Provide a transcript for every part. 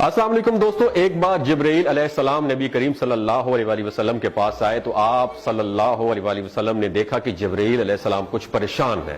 السلام علیکم دوستو، ایک بار جبرائیل علیہ السلام نبی کریم صلی اللہ علیہ وسلم کے پاس آئے تو آپ صلی اللہ علیہ وسلم نے دیکھا کہ جبرائیل علیہ السلام کچھ پریشان ہے۔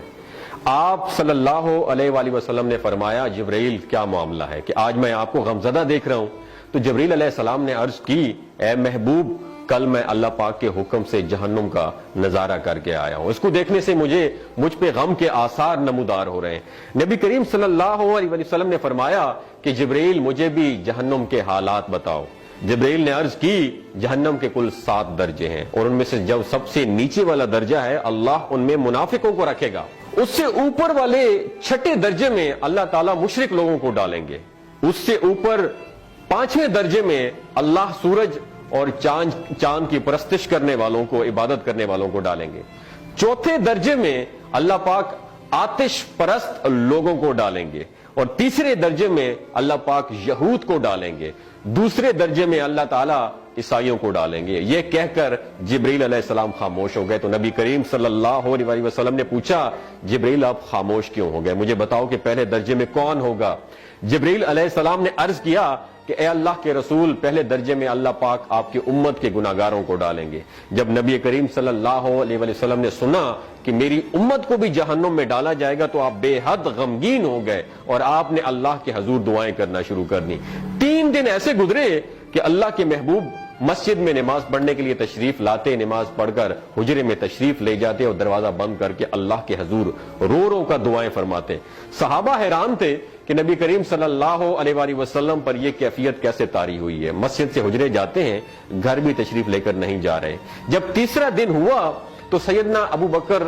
آپ صلی اللہ علیہ وسلم نے فرمایا جبرائیل کیا معاملہ ہے کہ آج میں آپ کو غمزدہ دیکھ رہا ہوں؟ تو جبرائیل علیہ السلام نے عرض کی اے محبوب، کل میں اللہ پاک کے حکم سے جہنم کا نظارہ کر کے آیا ہوں، اس کو دیکھنے سے مجھ پہ غم کے آثار نمودار ہو رہے ہیں۔ نبی کریم صلی اللہ علیہ وسلم نے فرمایا کہ جبرائیل مجھے بھی جہنم کے حالات بتاؤ۔ جبرائیل نے عرض کی جہنم کے کل 7 درجے ہیں اور ان میں سے جو سب سے نیچے والا درجہ ہے اللہ ان میں منافقوں کو رکھے گا، اس سے اوپر والے 6 درجے میں اللہ تعالیٰ مشرک لوگوں کو ڈالیں گے، اس سے اوپر 5ویں درجے میں اللہ سورج اور چاند کی پرستش کرنے والوں کو، عبادت کرنے والوں کو ڈالیں گے، 4تھے درجے میں اللہ پاک آتش پرست لوگوں کو ڈالیں گے، اور 3 درجے میں اللہ پاک یہود کو ڈالیں گے، 2 درجے میں اللہ تعالیٰ عیسائیوں کو ڈالیں گے۔ یہ کہہ کر جبرائیل علیہ السلام خاموش ہو گئے تو نبی کریم صلی اللہ علیہ وسلم نے پوچھا جبرائیل آپ خاموش کیوں ہو گئے؟ مجھے بتاؤ کہ پہلے درجے میں کون ہوگا؟ جبرائیل علیہ السلام نے عرض کیا کہ اے اللہ کے رسول، پہلے درجے میں اللہ پاک آپ کی امت کے گناہگاروں کو ڈالیں گے۔ جب نبی کریم صلی اللہ علیہ وسلم نے سنا کہ میری امت کو بھی جہنم میں ڈالا جائے گا تو آپ بے حد غمگین ہو گئے اور آپ نے اللہ کے حضور دعائیں کرنا شروع کر دی۔ 3 دن ایسے گزرے کہ اللہ کے محبوب مسجد میں نماز پڑھنے کے لیے تشریف لاتے، نماز پڑھ کر حجرے میں تشریف لے جاتے اور دروازہ بند کر کے اللہ کے حضور رو رو کر دعائیں فرماتے۔ صحابہ حیران تھے کہ نبی کریم صلی اللہ علیہ وسلم پر یہ کیفیت کیسے طاری ہوئی ہے، مسجد سے حجرے جاتے ہیں، گھر بھی تشریف لے کر نہیں جا رہے۔ جب 3 دن ہوا تو سیدنا ابو بکر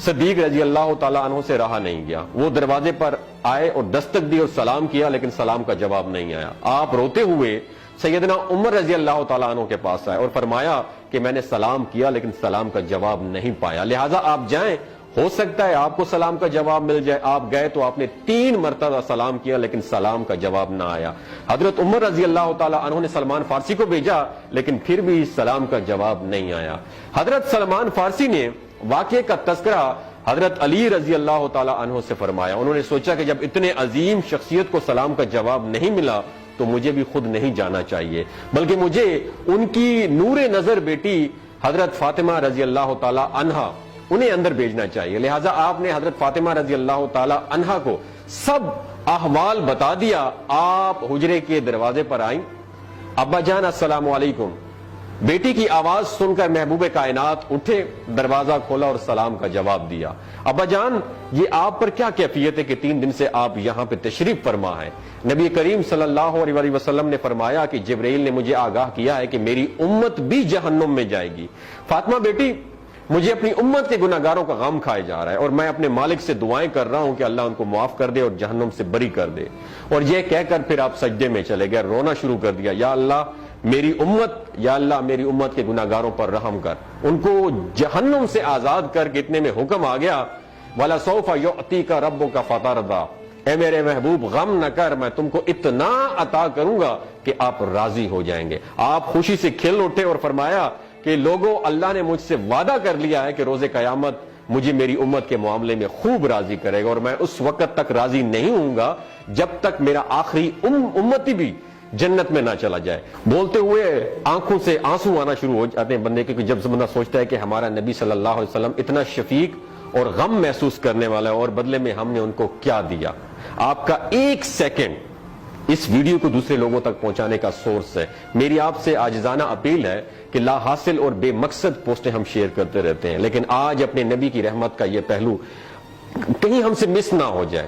صدیق رضی اللہ تعالیٰ عنہ سے رہا نہیں گیا، وہ دروازے پر آئے اور دستک دی اور سلام کیا لیکن سلام کا جواب نہیں آیا۔ آپ روتے ہوئے سیدنا عمر رضی اللہ تعالیٰ عنہ کے پاس آئے اور فرمایا کہ میں نے سلام کیا لیکن سلام کا جواب نہیں پایا، لہٰذا آپ جائیں، ہو سکتا ہے آپ کو سلام کا جواب مل جائے۔ آپ گئے تو آپ نے 3 مرتبہ سلام کیا لیکن سلام کا جواب نہ آیا۔ حضرت عمر رضی اللہ تعالیٰ عنہ نے سلمان فارسی کو بھیجا لیکن پھر بھی سلام کا جواب نہیں آیا۔ حضرت سلمان فارسی نے واقعے کا تذکرہ حضرت علی رضی اللہ تعالیٰ عنہ سے فرمایا۔ انہوں نے سوچا کہ جب اتنے عظیم شخصیت کو سلام کا جواب نہیں ملا تو مجھے بھی خود نہیں جانا چاہیے، بلکہ مجھے ان کی نور نظر بیٹی حضرت فاطمہ رضی اللہ تعالیٰ عنہا انہیں اندر بھیجنا چاہیے۔ لہٰذا آپ نے حضرت فاطمہ رضی اللہ تعالیٰ عنہا کو سب احوال بتا دیا۔ آپ حجرے کے دروازے پر آئیں، ابا جان السلام علیکم، بیٹی کی آواز سن کر محبوب کائنات اٹھے، دروازہ کھولا اور سلام کا جواب دیا۔ ابا جان یہ آپ پر کیا کیفیت ہے کہ 3 دن سے آپ یہاں پہ تشریف فرما ہے؟ نبی کریم صلی اللہ علیہ وسلم نے فرمایا کہ جبرائیل نے مجھے آگاہ کیا ہے کہ میری امت بھی جہنم میں جائے گی۔ فاطمہ بیٹی، مجھے اپنی امت کے گناہگاروں کا غم کھائے جا رہا ہے اور میں اپنے مالک سے دعائیں کر رہا ہوں کہ اللہ ان کو معاف کر دے اور جہنم سے بری کر دے۔ اور یہ کہہ کر پھر آپ سجدے میں چلے گئے، رونا شروع کر دیا، یا اللہ میری امت کے گناہگاروں پر رحم کر، ان کو جہنم سے آزاد کر کے اتنے میں حکم آ گیا وَلَسَوْفَ يُعْطِيكَ رَبُّكَ فَتَرْضَىٰ، اے میرے محبوب غم نہ کر، میں تم کو اتنا عطا کروں گا کہ آپ راضی ہو جائیں گے۔ آپ خوشی سے کھل اٹھے اور فرمایا کہ لوگوں، اللہ نے مجھ سے وعدہ کر لیا ہے کہ روز قیامت مجھے میری امت کے معاملے میں خوب راضی کرے گا، اور میں اس وقت تک راضی نہیں ہوں گا جب تک میرا آخری امتی بھی جنت میں نہ چلا جائے۔ بولتے ہوئے آنکھوں سے آنسو آنا شروع ہو جاتے ہیں بندے کے، جب بندہ سوچتا ہے کہ ہمارا نبی صلی اللہ علیہ وسلم اتنا شفیق اور غم محسوس کرنے والا ہے اور بدلے میں ہم نے ان کو کیا دیا۔ آپ کا 1 سیکنڈ اس ویڈیو کو دوسرے لوگوں تک پہنچانے کا سورس ہے۔ میری آپ سے عاجزانہ اپیل ہے کہ لا حاصل اور بے مقصد پوسٹیں ہم شیئر کرتے رہتے ہیں، لیکن آج اپنے نبی کی رحمت کا یہ پہلو کہیں ہم سے مس نہ ہو جائے۔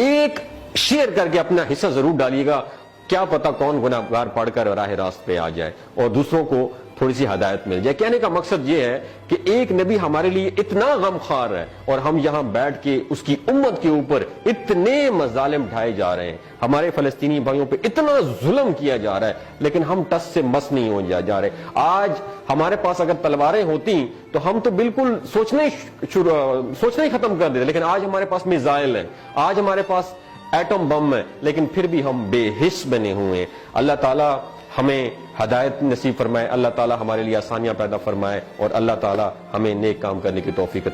ایک شیئر کر کے اپنا حصہ ضرور ڈالیے گا، کیا پتا کون گناہگار پڑھ کر راہ راست پہ آ جائے اور دوسروں کو تھوڑی سی ہدایت مل جائے۔ کہنے کا مقصد یہ ہے کہ ایک نبی ہمارے لیے اتنا غم خوار ہے اور ہم یہاں بیٹھ کے اس کی امت کے اوپر اتنے مظالم ڈھائے جا رہے ہیں، ہمارے فلسطینی بھائیوں پہ اتنا ظلم کیا جا رہا ہے، لیکن ہم ٹس سے مس نہیں ہو جا رہے۔ آج ہمارے پاس اگر تلواریں ہوتی تو ہم تو بالکل سوچنا ہی ختم کر دیتے، لیکن آج ہمارے پاس میزائل ہیں، آج ہمارے پاس ایٹم بم ہے، لیکن پھر بھی ہم بے حس بنے ہوئے ہیں۔ اللہ تعالیٰ ہمیں ہدایت نصیب فرمائے، اللہ تعالیٰ ہمارے لیے آسانیاں پیدا فرمائے اور اللہ تعالیٰ ہمیں نیک کام کرنے کی توفیق عطا